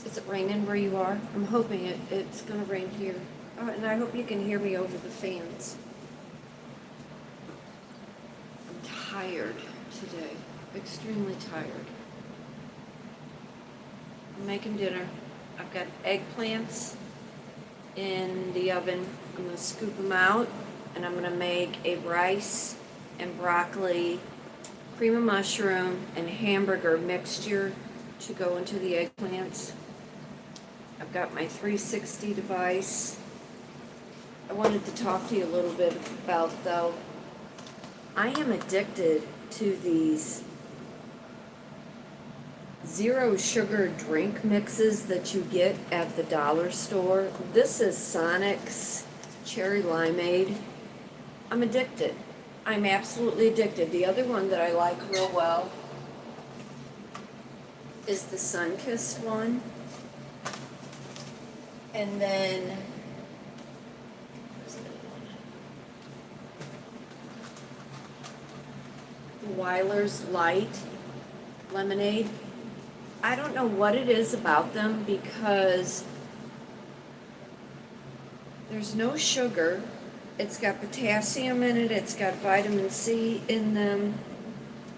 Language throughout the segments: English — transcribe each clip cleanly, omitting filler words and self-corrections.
Is it raining where you are? I'm hoping it's going to rain here. Oh, and I hope you can hear me over the fans. I'm tired today. Extremely tired. I'm making dinner. I've got eggplants in the oven. I'm going to scoop them out, and I'm going to make a rice and broccoli, cream of mushroom, and hamburger mixture to go into the eggplants. I've got my 360 device. I wanted to talk to you a little bit about, though, I am addicted to these zero sugar drink mixes that you get at the dollar store. This is Sonic's Cherry Limeade. I'm addicted. I'm absolutely addicted. The other one that I like real well is the Sunkissed one. And then, where's the other one? The Weiler's Light Lemonade. I don't know what it is about them because there's no sugar. It's got potassium in it. It's got vitamin C in them.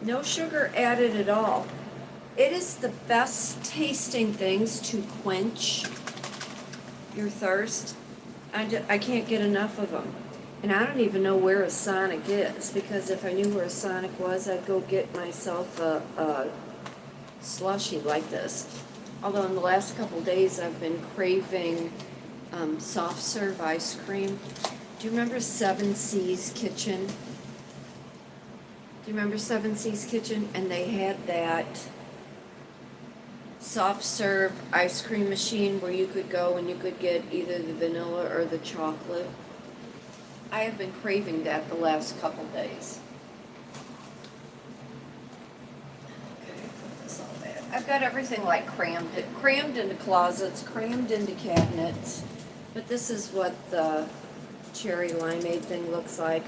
No sugar added at all. It is the best tasting things to quench your thirst. I can't get enough of them. And I don't even know where a Sonic is, because if I knew where a Sonic was, I'd go get myself a slushy like this. Although in the last couple days I've been craving soft serve ice cream. Do you remember 7C's Kitchen? Do you remember 7C's Kitchen? And they had that soft serve ice cream machine where you could go and you could get either the vanilla or the chocolate. I have been craving that the last couple days. Okay, put this all back. I've got everything like crammed into closets, crammed into cabinets. But this is what the cherry limeade thing looks like.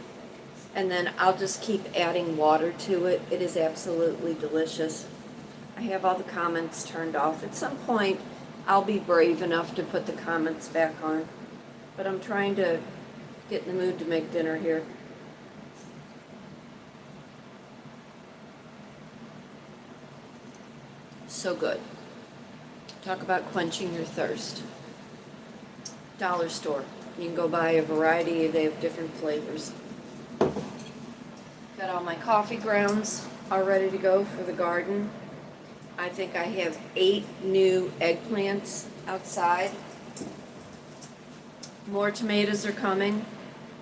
And then I'll just keep adding water to it. It is absolutely delicious. I have all the comments turned off. At some point, I'll be brave enough to put the comments back on. But I'm trying to get in the mood to make dinner here. So good. Talk about quenching your thirst. Dollar store. You can go buy a variety. They have different flavors. Got all my coffee grounds all ready to go for the garden. I think I have 8 new eggplants outside. More tomatoes are coming.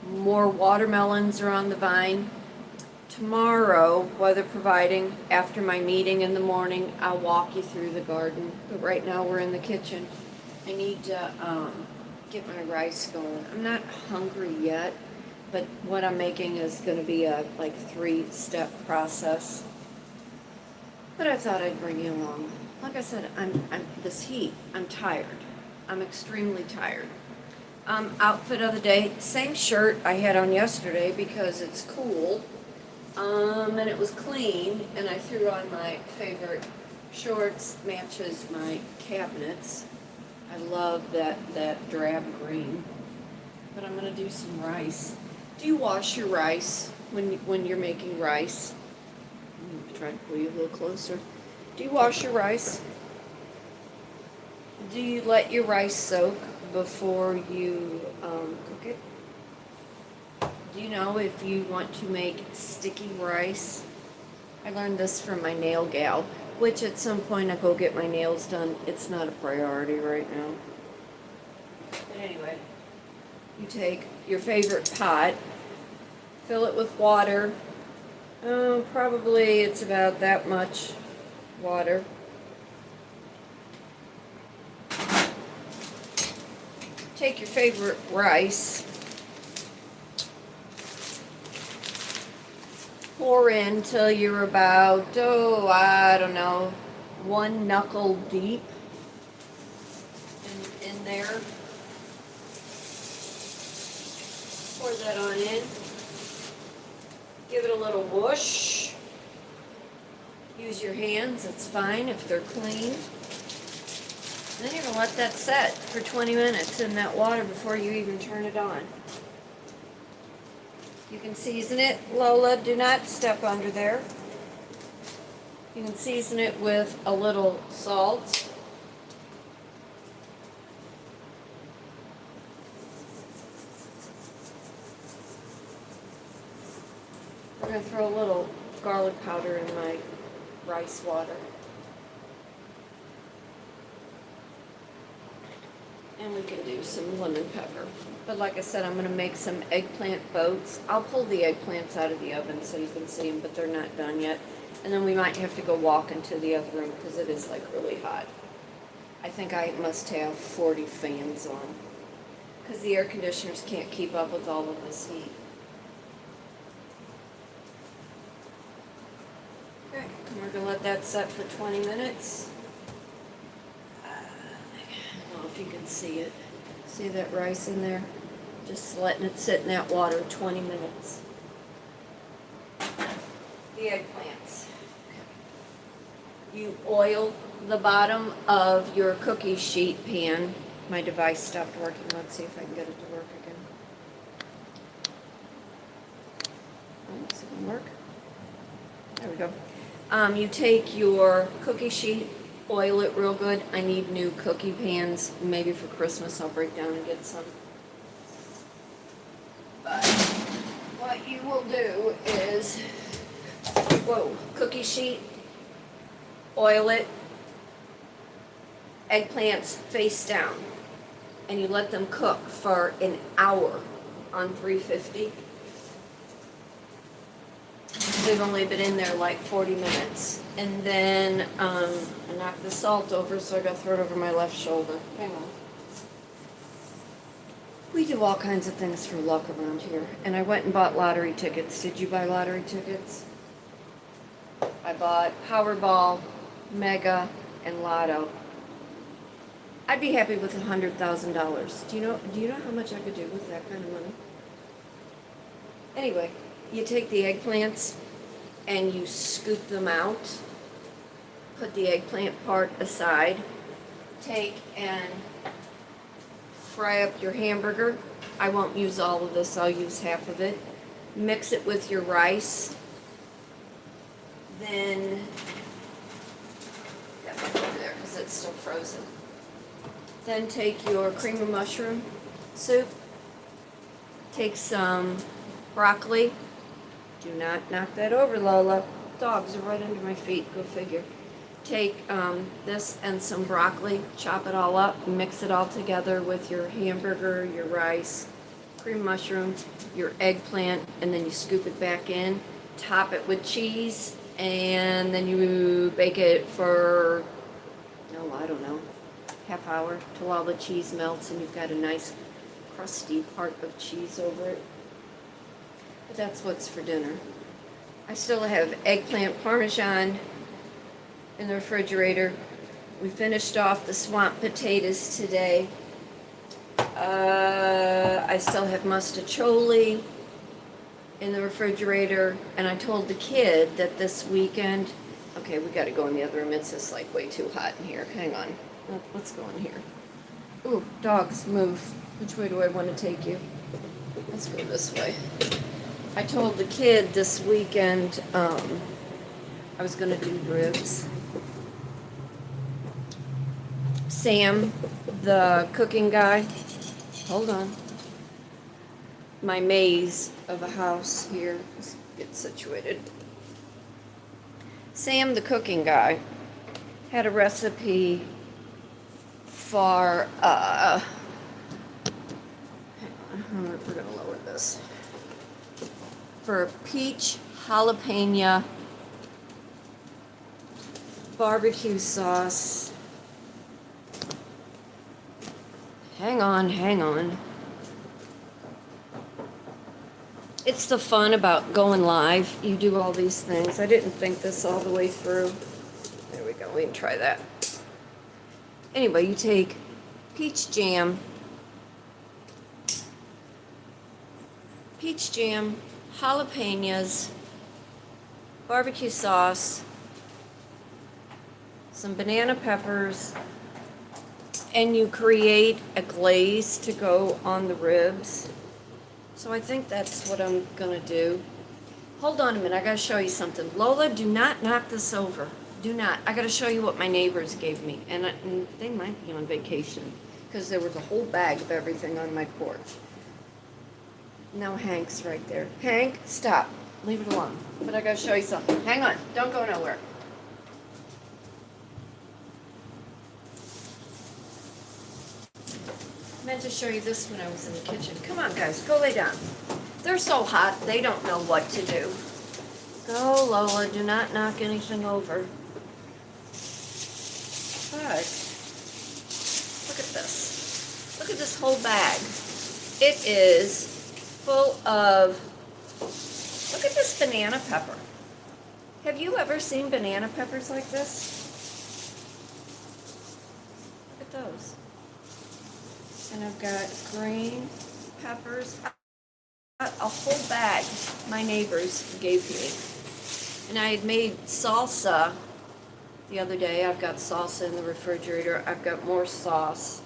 More watermelons are on the vine. Tomorrow, weather providing, after my meeting in the morning, I'll walk you through the garden. But right now we're in the kitchen. I need to get my rice going. I'm not hungry yet, but what I'm making is going to be a 3-step process. But I thought I'd bring you along. Like I said, I'm this heat. I'm tired. I'm extremely tired. Outfit of the day, same shirt I had on yesterday because it's cool. And it was clean, and I threw on my favorite shorts, matches my cabinets. I love that drab green. But I'm gonna do some rice. Do you wash your rice when you're making rice? I'm trying to pull you a little closer. Do you wash your rice? Do you let your rice soak before you cook it? Do you know if you want to make sticky rice? I learned this from my nail gal, which at some point I go get my nails done. It's not a priority right now. But anyway, you take your favorite pot, fill it with water. Oh, probably it's about that much water. Take your favorite rice, pour in till you're about, I don't know, 1 knuckle deep in there. Pour that on in. Give it a little whoosh. Use your hands, it's fine if they're clean. Then you're gonna let that set for 20 minutes in that water before you even turn it on. You can season it, Lola, do not step under there. You can season it with a little salt. I'm gonna throw a little garlic powder in my rice water. And we can do some lemon pepper. But like I said, I'm gonna make some eggplant boats. I'll pull the eggplants out of the oven so you can see them, but they're not done yet. And then we might have to go walk into the other room because it is like really hot. I think I must have 40 fans on because the air conditioners can't keep up with all of this heat. Okay, and we're gonna let that set for 20 minutes. I don't know if you can see it. See that rice in there? Just letting it sit in that water 20 minutes. The eggplants. You oil the bottom of your cookie sheet pan. My device stopped working. Let's see if I can get it to work again. Oh, is it gonna work? There we go. You take your cookie sheet, oil it real good. I need new cookie pans. Maybe for Christmas I'll break down and get some. But what you will do is, cookie sheet, oil it, eggplants face down, and you let them cook for an hour on 350. They've only been in there like 40 minutes. And then I knocked the salt over, so I got to throw it over my left shoulder. Hang on. We do all kinds of things for luck around here. And I went and bought lottery tickets. Did you buy lottery tickets? I bought Powerball, Mega, and Lotto. I'd be happy with $100,000. Do you know how much I could do with that kind of money? Anyway, you take the eggplants and you scoop them out. Put the eggplant part aside. Take and fry up your hamburger. I won't use all of this, I'll use half of it. Mix it with your rice. Then, got it over there because it's still frozen. Then take your cream of mushroom soup. Take some broccoli. Do not knock that over, Lola. Dogs are right under my feet, go figure. Take this and some broccoli, chop it all up, mix it all together with your hamburger, your rice, cream mushroom, your eggplant, and then you scoop it back in. Top it with cheese, and then you bake it for, I don't know, half hour till all the cheese melts and you've got a nice crusty part of cheese over it. But that's what's for dinner. I still have eggplant parmesan in the refrigerator. We finished off the swamp potatoes today. I still have mustacholi in the refrigerator, and I told the kid that this weekend, okay, we gotta go in the other room. It's just like way too hot in here. Hang on. Let's go in here. Ooh, dogs, move. Which way do I want to take you? Let's go this way. I told the kid this weekend I was going to do ribs. Sam, the cooking guy, hold on. My maze of a house here. Let's get situated. Sam, the cooking guy, had a recipe for, hang on, we're going to lower this. For peach jalapeno barbecue sauce. Hang on. It's the fun about going live. You do all these things. I didn't think this all the way through. There we go. We can try that. Anyway, you take peach jam, jalapenos, barbecue sauce, some banana peppers, and you create a glaze to go on the ribs. So I think that's what I'm gonna do. Hold on a minute, I gotta show you something. Lola, do not knock this over. Do not. I gotta show you what my neighbors gave me. And they might be on vacation, because there was a whole bag of everything on my porch. Now Hank's right there. Hank, stop. Leave it alone. But I gotta show you something. Hang on, don't go nowhere. I meant to show you this when I was in the kitchen. Come on, guys, go lay down. They're so hot, they don't know what to do. Go, Lola, do not knock anything over. But, look at this. Look at this whole bag. It is full of, look at this banana pepper. Have you ever seen banana peppers like this? Look at those. And I've got green peppers. A whole bag my neighbors gave me. And I had made salsa the other day. I've got salsa in the refrigerator. I've got more sauce.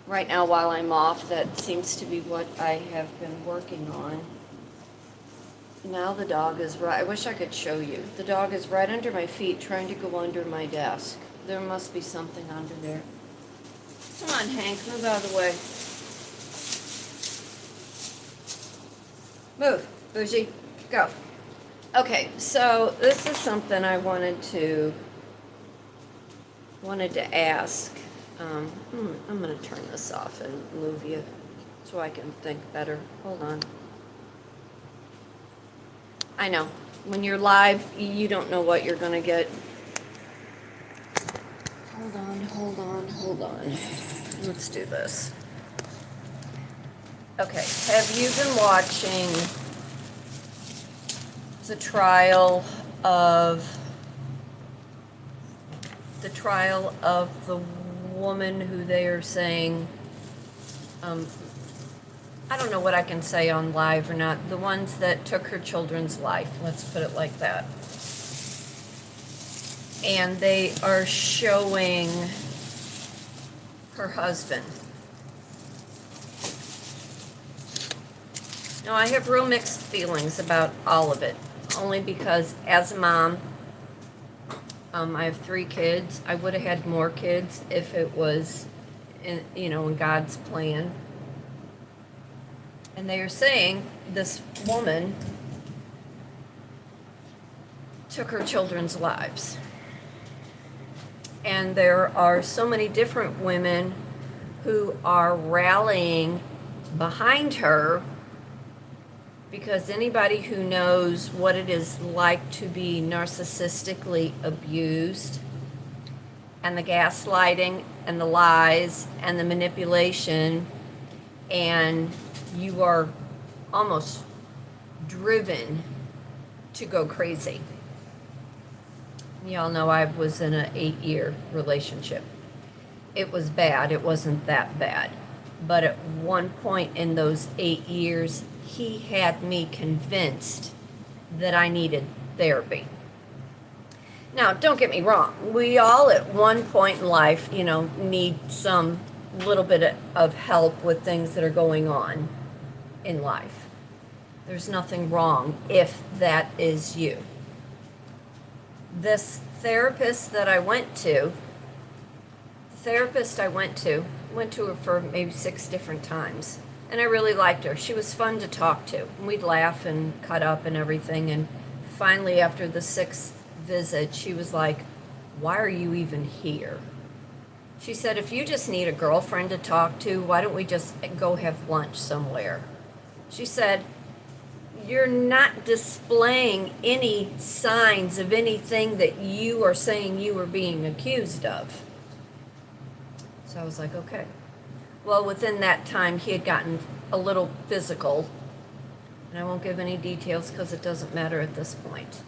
Right now while I'm off, that seems to be what I have been working on. Now the dog is right. I wish I could show you. The dog is right under my feet trying to go under my desk. There must be something under there. Come on, Hank, move out of the way. Move, Bougie, go. Okay, so this is something I wanted to ask. I'm going to turn this off and move you so I can think better. Hold on. I know, when you're live, you don't know what you're going to get. Hold on. Let's do this. Okay, have you been watching the trial of the woman who they are saying, I don't know what I can say on live or not, the ones that took her children's life, let's put it like that. And they are showing her husband. Now, I have real mixed feelings about all of it, only because as a mom, I have 3 kids. I would have had more kids if it was in God's plan. And they are saying this woman took her children's lives. And there are so many different women who are rallying behind her, because anybody who knows what it is like to be narcissistically abused, and the gaslighting and the lies and the manipulation, and you are almost driven to go crazy. Y'all know I was in an 8-year relationship. It was bad. It wasn't that bad. But at one point in those 8 years, he had me convinced that I needed therapy. Now, don't get me wrong. We all at one point in life, need some little bit of help with things that are going on in life. There's nothing wrong if that is you. This therapist that I went to, went to her for maybe 6 different times. And I really liked her. She was fun to talk to. We'd laugh and cut up and everything. And finally, after the 6th visit, she was like, "Why are you even here?" She said, "If you just need a girlfriend to talk to, why don't we just go have lunch somewhere?" She said, "You're not displaying any signs of anything that you are saying you were being accused of." So I was like, okay. Well, within that time, he had gotten a little physical. And I won't give any details because it doesn't matter at this point.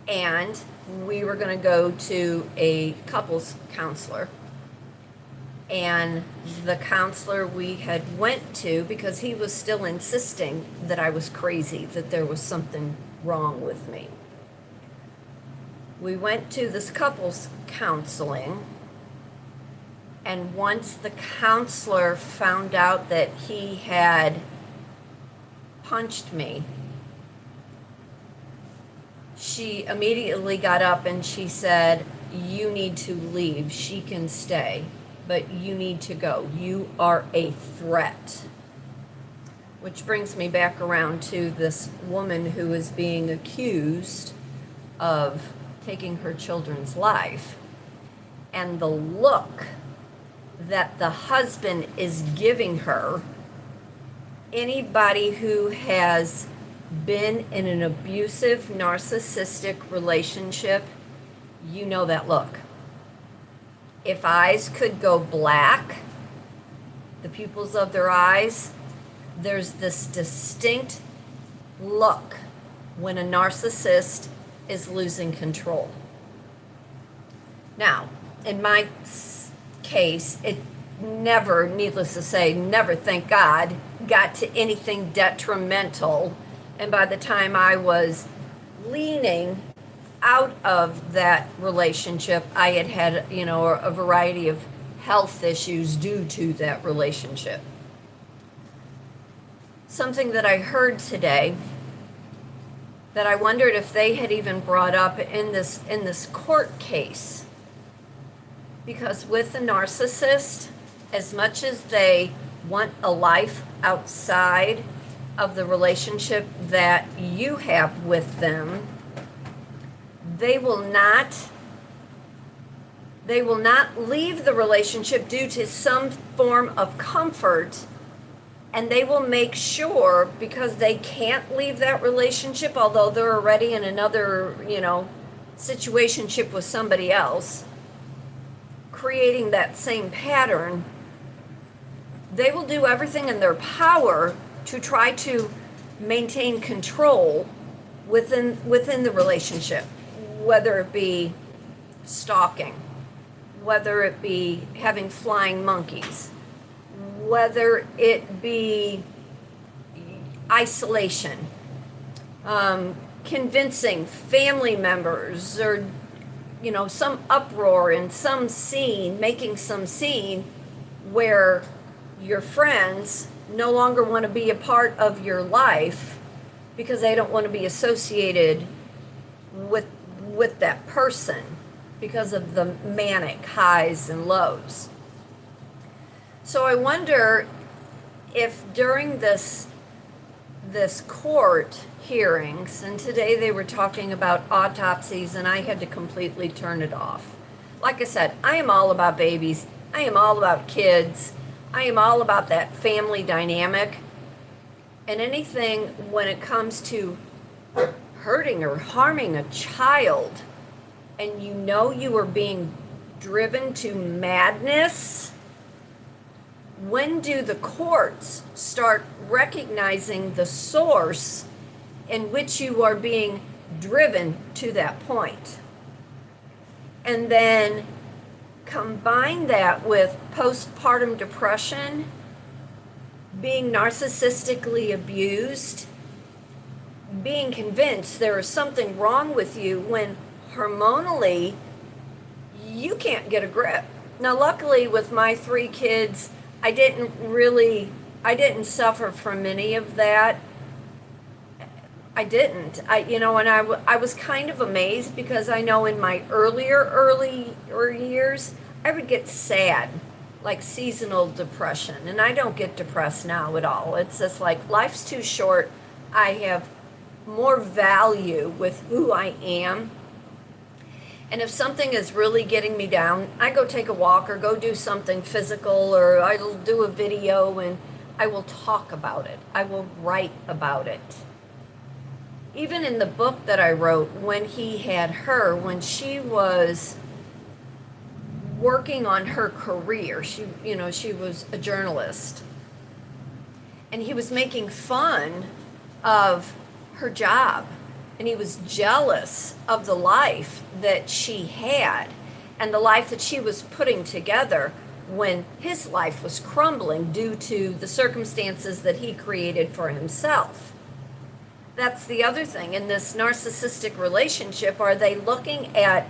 And we were going to go to a couples counselor. And the counselor we had went to, because he was still insisting that I was crazy, that there was something wrong with me. We went to this couples counseling, And once the counselor found out that he had punched me, she immediately got up and she said, "You need to leave. She can stay, but you need to go. You are a threat." Which brings me back around to this woman who is being accused of taking her children's life. And the look that the husband is giving her, anybody who has been in an abusive, narcissistic relationship, you know that look. If eyes could go black, the pupils of their eyes, there's this distinct look when a narcissist is losing control. Now, in my case, it never, needless to say, never, thank God, got to anything detrimental. And by the time I was leaning out of that relationship, I had a variety of health issues due to that relationship. Something that I heard today that I wondered if they had even brought up in this court case. Because with a narcissist, as much as they want a life outside of the relationship that you have with them, they will not leave the relationship due to some form of comfort, and they will make sure, because they can't leave that relationship, although they're already in another, situationship with somebody else, creating that same pattern, they will do everything in their power to try to maintain control within the relationship, whether it be stalking, whether it be having flying monkeys, whether it be isolation, convincing family members, or some uproar in some scene, making some scene where your friends no longer want to be a part of your life because they don't want to be associated with that person because of the manic highs and lows. So I wonder if during this court hearings, and today they were talking about autopsies, and I had to completely turn it off. Like I said, I am all about babies. I am all about kids. I am all about that family dynamic. And anything when it comes to hurting or harming a child, and you are being driven to madness, when do the courts start recognizing the source in which you are being driven to that point? And then combine that with postpartum depression, being narcissistically abused, being convinced there is something wrong with you when hormonally you can't get a grip. Now, luckily with my 3 kids, I didn't suffer from any of that. I didn't. I was kind of amazed, because I know in my earlier years, I would get sad, like seasonal depression, and I don't get depressed now at all. It's just like life's too short. I have more value with who I am. And if something is really getting me down, I go take a walk or go do something physical, or I'll do a video and I will talk about it. I will write about it. Even in the book that I wrote, when she was working on her career, she was a journalist, and he was making fun of her job, and he was jealous of the life that she had and the life that she was putting together when his life was crumbling due to the circumstances that he created for himself. That's the other thing. In this narcissistic relationship, are they looking at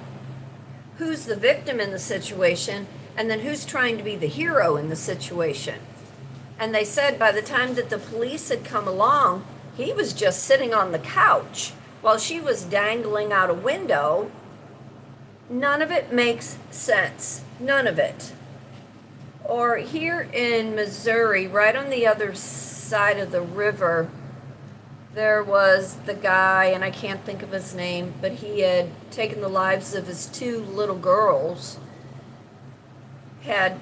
who's the victim in the situation And then who's trying to be the hero in the situation? And they said by the time that the police had come along, he was just sitting on the couch while she was dangling out a window. None of it makes sense. None of it. Or here in Missouri, right on the other side of the river, there was the guy, and I can't think of his name, but he had taken the lives of his two little girls, had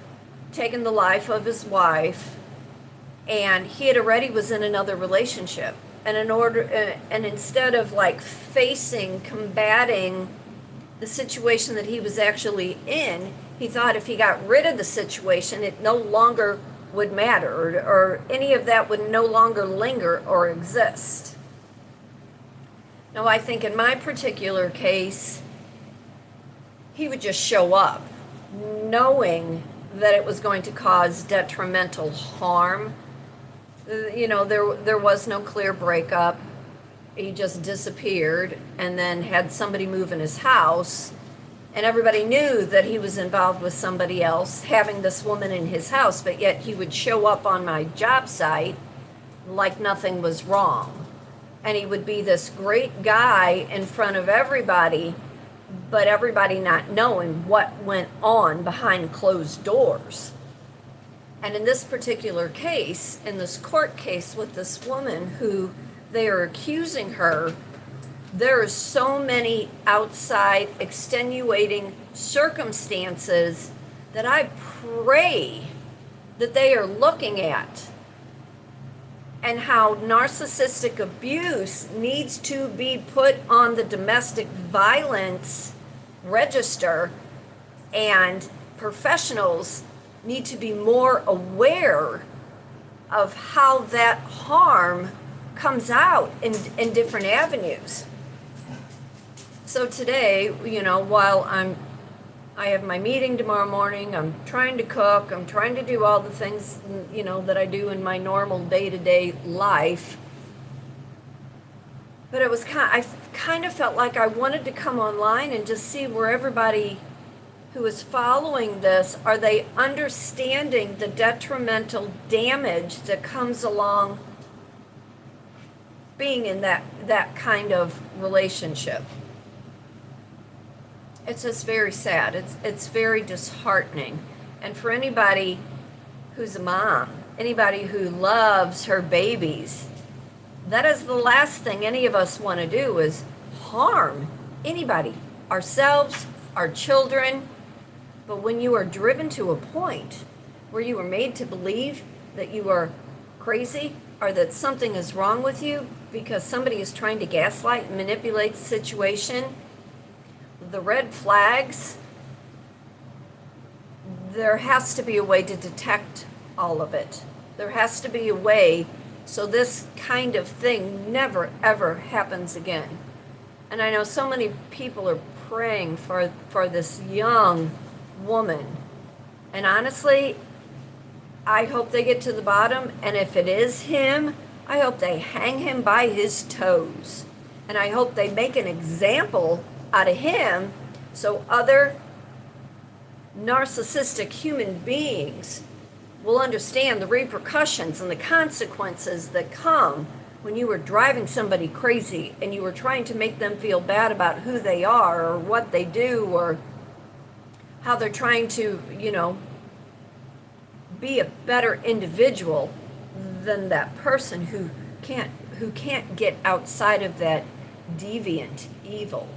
taken the life of his wife, and he had already was in another relationship. And instead of like combating the situation that he was actually in, he thought if he got rid of the situation, it no longer would matter, or any of that would no longer linger or exist. Now, I think in my particular case, he would just show up, knowing that it was going to cause detrimental harm. There was no clear breakup. He just disappeared and then had somebody move in his house, and everybody knew that he was involved with somebody else having this woman in his house, but yet he would show up on my job site like nothing was wrong. And he would be this great guy in front of everybody, but everybody not knowing what went on behind closed doors. And in this particular case, in this court case with this woman who they are accusing her, there are so many outside extenuating circumstances that I pray that they are looking at, and how narcissistic abuse needs to be put on the domestic violence register, and professionals need to be more aware of how that harm comes out in different avenues. So today, while I have my meeting tomorrow morning, I'm trying to cook, I'm trying to do all the things, that I do in my normal day-to-day life. But I kind of felt like I wanted to come online and just see where everybody who is following this, are they understanding the detrimental damage that comes along being in that kind of relationship. It's just very sad. It's very disheartening. And for anybody who's a mom, anybody who loves her babies, that is the last thing any of us want to do, is harm anybody, ourselves, our children. But when you are driven to a point where you are made to believe that you are crazy or that something is wrong with you because somebody is trying to gaslight and manipulate the situation, the red flags, there has to be a way to detect all of it. There has to be a way so this kind of thing never ever happens again. And I know so many people are praying for this young woman, and honestly, I hope they get to the bottom, and if it is him, I hope they hang him by his toes, and I hope they make an example out of him so other narcissistic human beings will understand the repercussions and the consequences that come when you are driving somebody crazy and you are trying to make them feel bad about who they are or what they do or how they're trying to, be a better individual than that person who can't get outside of that deviant evil.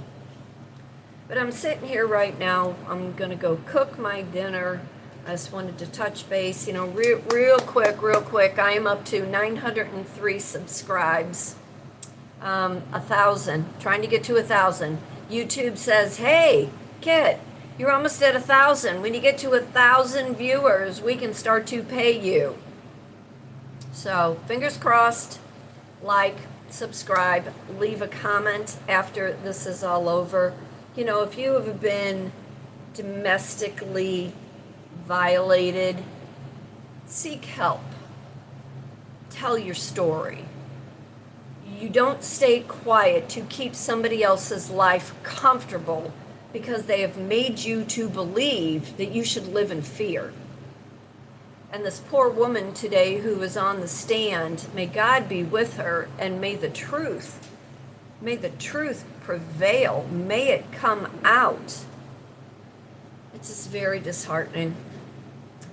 But I'm sitting here right now. I'm going to go cook my dinner. I just wanted to touch base, real quick. I am up to 903 subscribes. 1,000. Trying to get to 1,000. YouTube says, hey, kid, you're almost at 1,000. When you get to 1,000 viewers, we can start to pay you. So, fingers crossed. Like, subscribe, leave a comment after this is all over. If you have been domestically violated, seek help. Tell your story. You don't stay quiet to keep somebody else's life comfortable because they have made you to believe that you should live in fear. And this poor woman today who was on the stand, may God be with her, and may the truth prevail. May it come out. It's just very disheartening.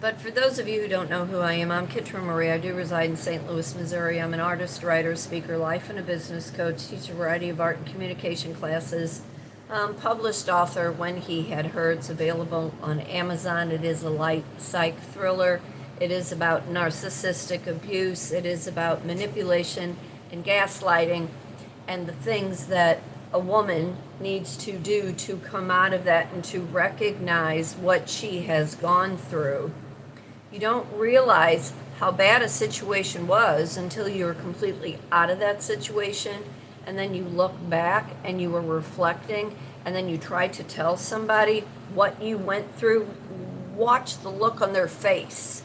But for those of you who don't know who I am, I'm Kitryn Marie. I do reside in St. Louis, Missouri. I'm an artist, writer, speaker, life and a business coach, teach a variety of art and communication classes, published author, When He Had Her. It's available on Amazon. It is a light psych thriller. It is about narcissistic abuse. It is about manipulation and gaslighting and the things that a woman needs to do to come out of that and to recognize what she has gone through. You don't realize how bad a situation was until you're completely out of that situation, and then you look back and you were reflecting, and then you try to tell somebody what you went through. Watch the look on their face.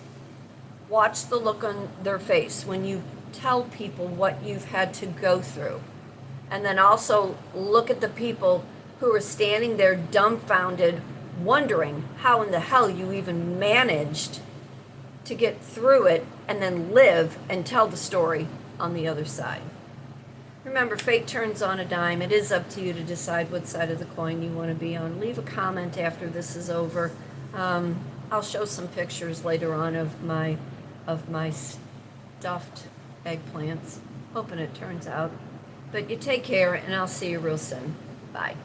Watch the look on their face when you tell people what you've had to go through. And then also look at the people who are standing there dumbfounded, wondering how in the hell you even managed to get through it and then live and tell the story on the other side. Remember, fate turns on a dime. It is up to you to decide what side of the coin you want to be on. Leave a comment after this is over. I'll show some pictures later on of my stuffed eggplants. Hoping it turns out. But you take care, and I'll see you real soon. Bye.